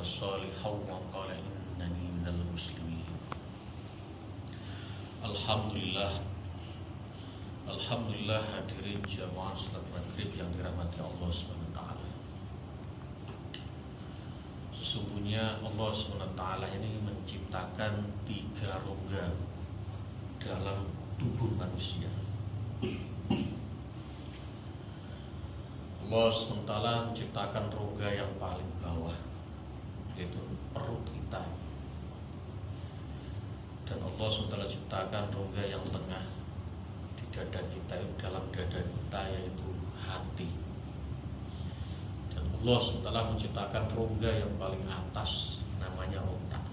صالحا وقال إنني من المسلمين. Alhamdulillah hadirin jamaah salat maghrib yang dirahmati Allah SWT. Sesungguhnya Allah SWT ini menciptakan 3 rongga dalam tubuh manusia. Allah SWT menciptakan rongga yang paling bawah, yaitu perut kita. Dan Allah SWT ciptakan rongga yang tengah di dada kita, dalam dada kita, yaitu hati. Dan Allah SWT menciptakan rongga yang paling atas, namanya otak.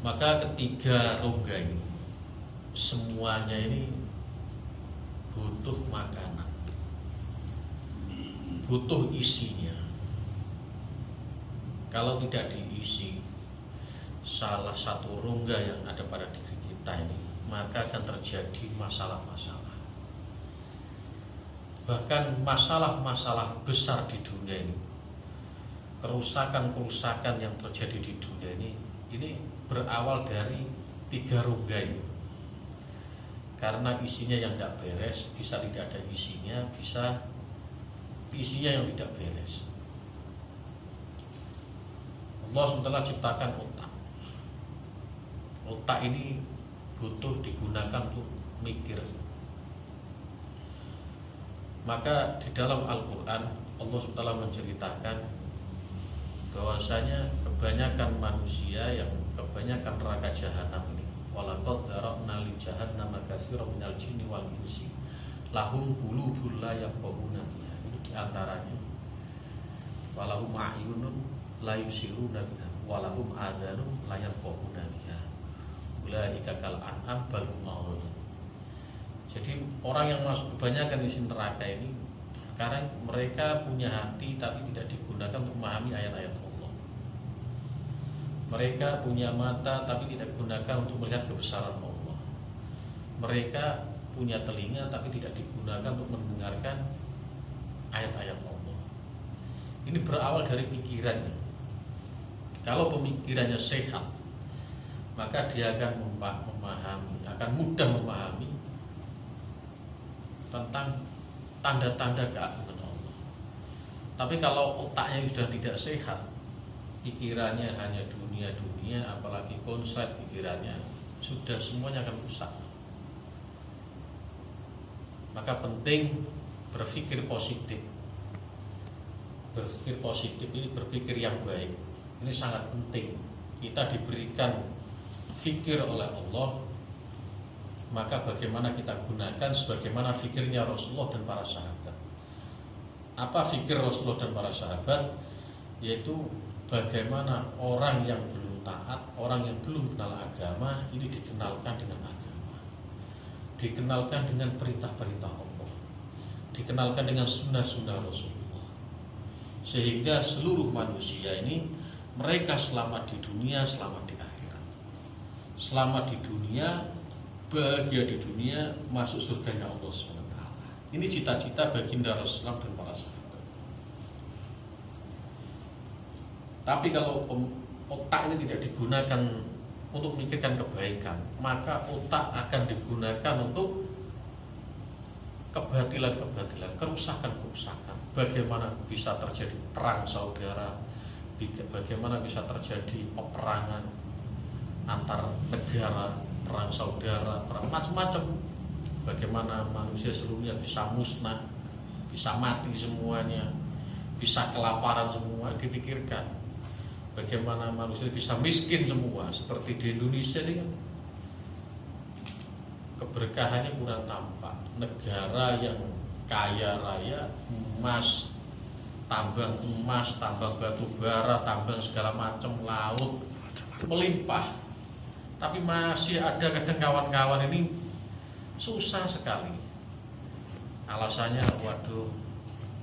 Maka ketiga rongga ini semuanya ini butuh makanan, butuh isinya. Kalau tidak diisi salah satu rongga yang ada pada diri kita ini, maka akan terjadi masalah-masalah. Bahkan masalah-masalah besar di dunia ini, kerusakan-kerusakan yang terjadi di dunia ini berawal dari 3 rongga ini. Karena isinya yang tidak beres, bisa tidak ada isinya, bisa isinya yang tidak beres. Allah SWT ciptakan otak. Otak ini butuh digunakan untuk mikir. Maka di dalam Al-Quran Allah SWT menceritakan bahwasanya kebanyakan manusia yang kebanyakan neraka jahanam ini, walaqad dzara'na li jahannama katsiran minal jinni wal insi lahum qulubun la yafqahuna biha. Itu diantaranya walahum a'yunun la yubsiruna biha walahum adhanun la yafqahuna biha ulaika kal an'am bal hum adall. Jadi orang yang masuk kebanyakan di neraka ini karena mereka punya hati tapi tidak digunakan untuk memahami ayat-ayat Allah. Mereka punya mata tapi tidak digunakan untuk melihat kebesaran Allah. Mereka punya telinga tapi tidak digunakan untuk mendengarkan ayat-ayat Allah. Ini berawal dari pikirannya. Kalau pemikirannya sehat, maka dia akan memahami, akan mudah memahami tentang tanda-tanda keagungan Allah. Tapi kalau otaknya sudah tidak sehat, pikirannya hanya dunia-dunia, apalagi konsep pikirannya, sudah semuanya akan rusak. Maka penting berpikir positif. Berpikir positif ini berpikir yang baik. Ini sangat penting. Kita diberikan fikir oleh Allah, maka bagaimana kita gunakan sebagaimana fikirnya Rasulullah dan para sahabat. Apa fikir Rasulullah dan para sahabat? Yaitu bagaimana orang yang belum taat, orang yang belum kenal agama ini dikenalkan dengan agama, dikenalkan dengan perintah-perintah Allah, dikenalkan dengan sunnah-sunnah Rasulullah, sehingga seluruh manusia ini mereka selamat di dunia, selamat di akhirat. Selamat di dunia, bahagia di dunia, masuk surganya Allah SWT. Ini cita-cita baginda Rasulullah dan para sahabat. Tapi kalau otak ini tidak digunakan untuk memikirkan kebaikan, maka otak akan digunakan untuk kebatilan-kebatilan, kerusakan-kerusakan. Bagaimana bisa terjadi perang saudara, bagaimana bisa terjadi peperangan antar negara, perang saudara, perang macam-macam. Bagaimana manusia seluruhnya bisa musnah, bisa mati semuanya, bisa kelaparan semua, dipikirkan. Bagaimana manusia bisa miskin semua, seperti di Indonesia ini kan keberkahannya kurang tampak. Negara yang kaya raya, emas, tambang emas, tambang batu bara, tambang segala macam, laut melimpah. Tapi masih ada kadang kawan-kawan ini susah sekali. Alasannya waduh,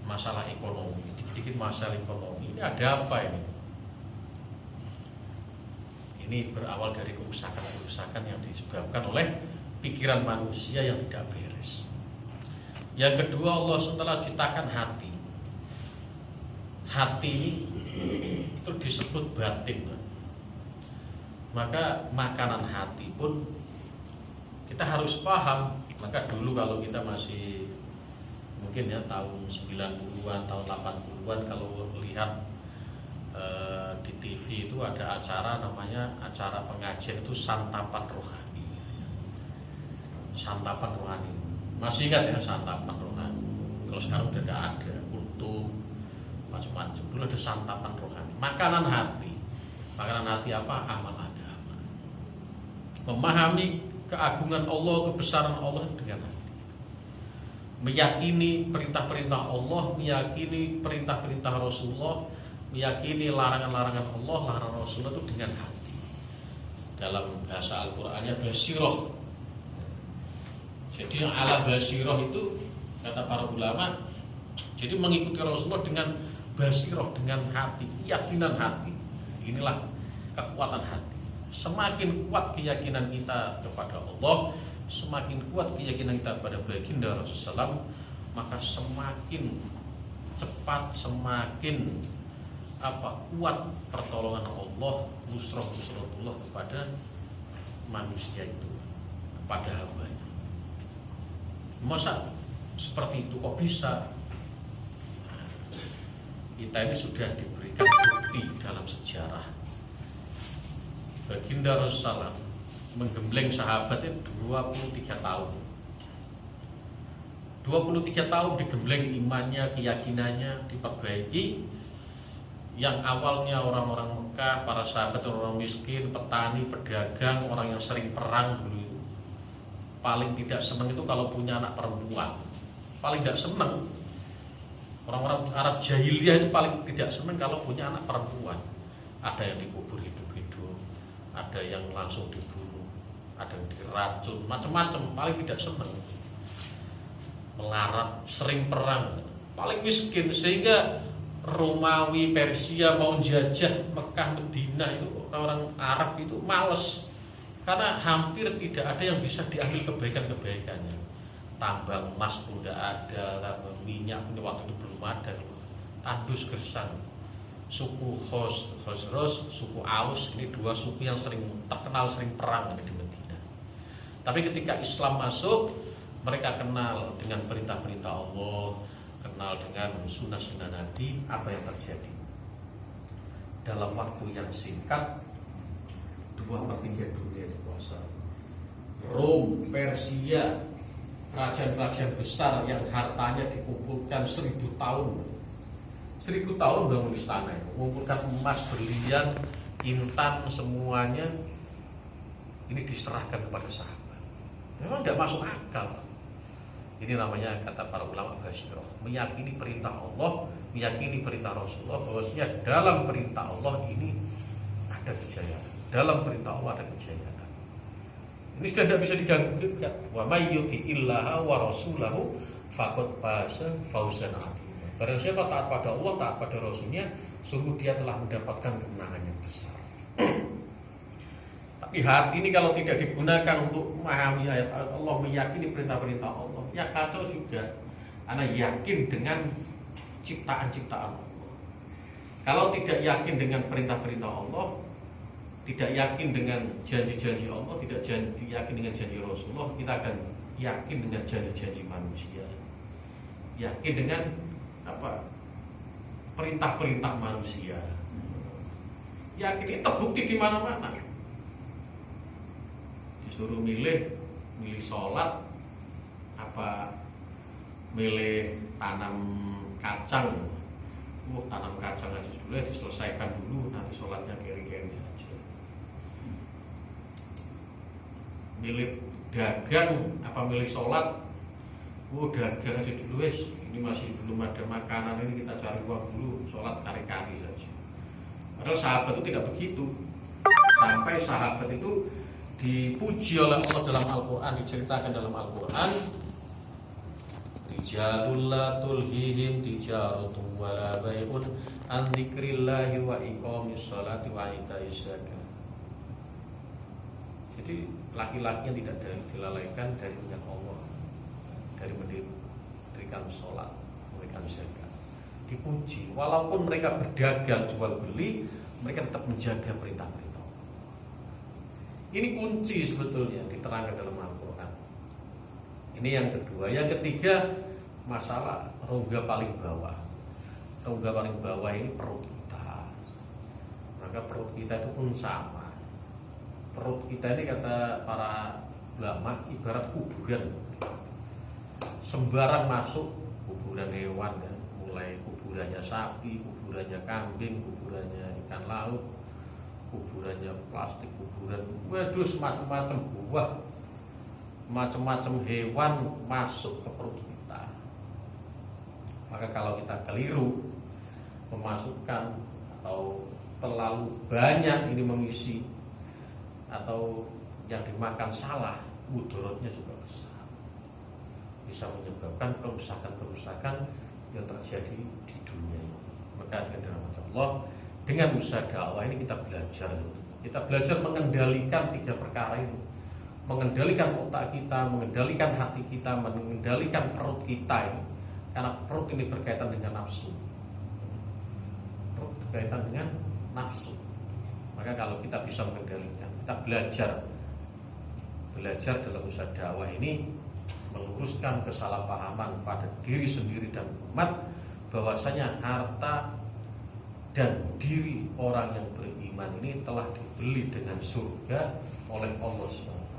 masalah ekonomi, dikit-dikit masalah ekonomi. Ini ada apa ini? Ini berawal dari kerusakan-kerusakan yang disebabkan oleh pikiran manusia yang tidak beres. Yang kedua, Allah SWT ciptakan hati. hati itu disebut batin. Maka makanan hati pun kita harus paham. Maka dulu kalau kita masih mungkin ya tahun 90-an, tahun 80-an, kalau lihat di TV itu ada acara namanya acara pengajian itu santapan rohani. Santapan rohani. Masih ingat ya santapan rohani? Kalau sekarang udah tidak ada, kultum macam-macam. Dulu ada santapan rohani. Makanan hati. Makanan hati apa? Amal agama. Memahami keagungan Allah, kebesaran Allah dengan hati. Meyakini perintah-perintah Allah, meyakini perintah-perintah Rasulullah, meyakini larangan-larangan Allah, larangan Rasulullah itu dengan hati. Dalam bahasa Al-Qur'annya basiroh. Jadi yang ala basiroh itu kata para ulama, jadi mengikuti Rasulullah dengan basiroh, dengan hati, keyakinan hati. Inilah kekuatan hati. Semakin kuat keyakinan kita kepada Allah, semakin kuat keyakinan kita pada baginda Rasulullah, maka semakin cepat, semakin kuat pertolongan Allah, nusratullah kepada manusia itu, kepada hambanya. Masa seperti itu kok bisa? Kita ini sudah diberikan bukti dalam sejarah. Baginda Rasulullah menggembleng sahabatnya 23 tahun. 23 tahun digembleng imannya, keyakinannya diperbaiki. Yang awalnya orang-orang Mekah, para sahabat orang miskin, petani, pedagang, orang yang sering perang dulu itu, paling tidak senang itu kalau punya anak perempuan. Paling tidak senang. Orang-orang Arab jahiliyah itu paling tidak senang kalau punya anak perempuan. Ada yang dikubur hidup-hidup, ada yang langsung dibunuh, ada yang diracun, macam-macam. Paling tidak senang. Melarat, sering perang, paling miskin. Sehingga Romawi, Persia mau jajah Mekah, Medina itu orang-orang Arab itu males. Karena hampir tidak ada yang bisa diambil kebaikan-kebaikannya. Tambang emas pun tidak ada, tambang minyak pun waktu itu belum ada. Tandus gersang. Suku Khosros, suku Aus, ini dua suku yang terkenal sering perang di Medina. Tapi ketika Islam masuk, mereka kenal dengan perintah-perintah Allah, kenal dengan sunnah-sunnah Nabi. Apa yang terjadi? Dalam waktu yang singkat, 2/3 dunia dikuasai. Rom, Persia, kerajaan-kerajaan besar yang hartanya dikumpulkan 1000 tahun. 1000 tahun bangun istana, mengumpulkan emas, berlian, intan, semuanya ini diserahkan kepada sahabat. Memang tidak masuk akal. Ini namanya kata para ulama basiroh, meyakini perintah Allah, meyakini perintah Rasulullah, bahwasanya dalam perintah Allah ini ada kejayaan. Dalam perintah Allah ada kejayaan. Ini sudah tidak bisa diganggu. Wa may yuti'illaha wa rasulahu faqad faza fawzan 'azima. Barang siapa taat pada Allah, taat pada Rasulnya, sungguh dia telah mendapatkan kemenangan yang besar. Tapi hati ini kalau tidak digunakan untuk memahami ayat Allah, meyakini perintah-perintah Allah, ya kacau juga. Karena yakin dengan ciptaan-ciptaan Allah. Kalau tidak yakin dengan perintah-perintah Allah, tidak yakin dengan janji-janji Allah, tidak yakin dengan janji Rasulullah, kita akan yakin dengan janji-janji manusia. Yakin dengan perintah-perintah manusia. Yakin itu terbukti di mana-mana. Disuruh milih sholat, milih tanam kacang. Tanam kacang aja dulu, diselesaikan dulu, nanti sholatnya keri-keri saja. Milih dagang, milih sholat, dagang aja dulu wes. Ini masih belum ada makanan, ini kita cari uang dulu, sholat kari-kari saja. Padahal sahabat itu tidak begitu. Sampai sahabat itu dipuji oleh Allah dalam Al-Quran, diceritakan dalam Al-Quran, rijalul la tulhihim tijaratun wala bai'un an dzikrillahi wa iqamis sholati wa itaiz zakah. Jadi laki-laki yang tidak dilalaikan dari mengingat Allah, dari mendirikan sholat, memberikan zakat. dipuji. Walaupun mereka berdagang jual beli, mereka tetap menjaga perintah-perintah. Ini kunci sebetulnya diterangkan dalam Al-Quran. Ini yang kedua. Yang ketiga, masalah rongga paling bawah. Rongga paling bawah ini perut kita. Maka perut kita itu pun sama. Perut kita ini kata para ulama ibarat kuburan. Sembarang masuk kuburan hewan ya. Mulai kuburannya sapi, kuburannya kambing, kuburannya ikan laut, kuburannya plastik, kuburan waduh macam-macam buah, macam-macam hewan masuk ke perut kita. Maka kalau kita keliru memasukkan atau terlalu banyak ini mengisi atau yang dimakan salah, mudorotnya juga besar, bisa menyebabkan kerusakan-kerusakan yang terjadi di dunia ini. Maka dengan rahmat Allah, dengan usaha dakwah ini kita belajar mengendalikan 3 perkara ini, mengendalikan otak kita, mengendalikan hati kita, mengendalikan perut kita ini. Karena perut ini berkaitan dengan nafsu. Perut berkaitan dengan nafsu. Maka kalau kita bisa mengendalikan, kita belajar dalam usaha dakwah ini meluruskan kesalahpahaman pada diri sendiri dan umat, bahwasanya harta dan diri orang yang beriman ini telah dibeli dengan surga oleh Allah SWT.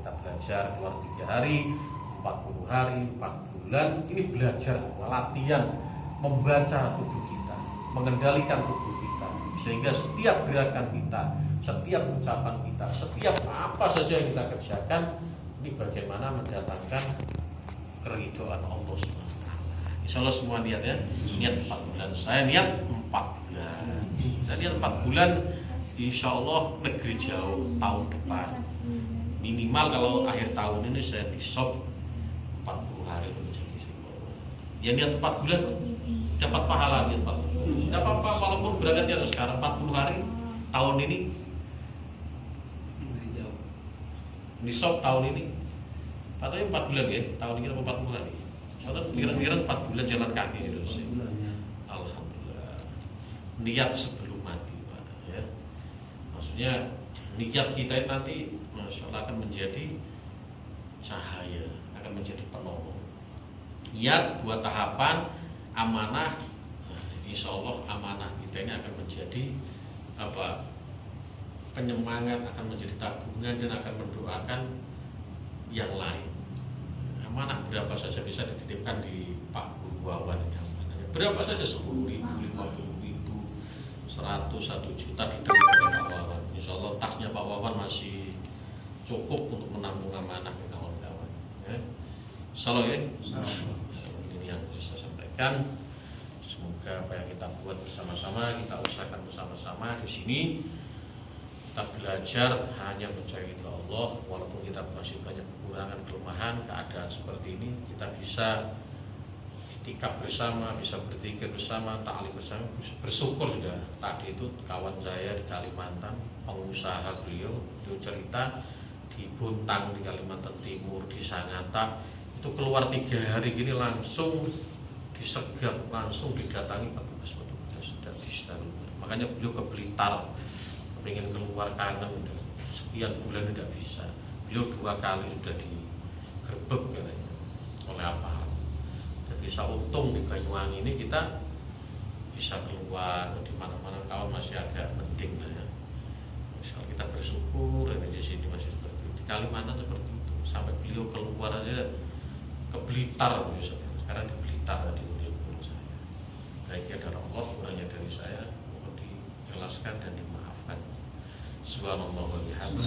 Kita belajar keluar 3 hari, 40 hari, 4 bulan. Ini belajar semua, latihan membaca tubuh kita, mengendalikan tubuh kita, sehingga setiap gerakan kita, setiap ucapan kita, setiap apa saja yang kita kerjakan, ini bagaimana mendatangkan keridhaan Allah SWT. Insya Allah semua niat ya, niat 4 bulan. Saya niat 4 bulan. Saya niat 4 bulan, insya Allah negeri jauh tahun depan. Minimal kalau akhir tahun ini saya di shop 40 hari menjadi istiqomah. Ya niat 4 bulan dapat pahala niat 4 bulan. Tidak apa-apa walaupun berangkatnya sekarang 40 hari tahun ini. Di shop tahun ini katanya 4 bulan ya, tahun ini 40 hari atau kira-kira 4 bulan jalan kaki terus. Alhamdulillah. Niat sebelum mati Pak, ya. Maksudnya niat kita nanti Masya Allah akan menjadi cahaya, akan menjadi penolong. Niat 2 tahapan amanah, insya Allah amanah kita ini akan menjadi apa? Penyemangat, akan menjadi tabungan dan akan mendoakan yang lain. Amanah berapa saja bisa dititipkan di Pak Guru Wawan. Berapa saja 10.000, 50.000, 100, 1 juta diterima oleh Pak Wawan. Insya Allah tasnya Pak Wawan masih cukup untuk menampung amanah ke kawan-kawan. Ya. Salam ya. Ini yang bisa saya sampaikan. Semoga apa yang kita buat bersama-sama, kita usahakan bersama-sama di sini. Kita belajar hanya mencari ridha Allah, walaupun kita masih banyak kekurangan, kelemahan, keadaan seperti ini, kita bisa itikaf bersama, bisa berzikir bersama, ta'lim bersama, bersyukur sudah. Tadi itu kawan saya di Kalimantan, pengusaha beliau cerita di Bontang di Kalimantan Timur, di Sangatta, itu keluar 3 hari gini langsung disergap, langsung didatangi petugas-petugas dan disalurkan. Makanya beliau ke Blitar, pengen keluar kangen, sekian bulan tidak bisa. Beliau 2 kali sudah digerebek katanya oleh apa. Dan bisa untung di Banyuwangi ini kita bisa keluar, di mana-mana kawan masih agak mending lah ya. Misal kita bersyukur di sini masih seperti itu. Di Kalimantan seperti itu, sampai beliau keluar aja ke Blitar misalnya. Sekarang di Blitar tadi menurut saya. Baiknya dari Allah, kurangnya dari saya, mohon dijelaskan dan dimaafkan. Subhanallah wa bihamdihi.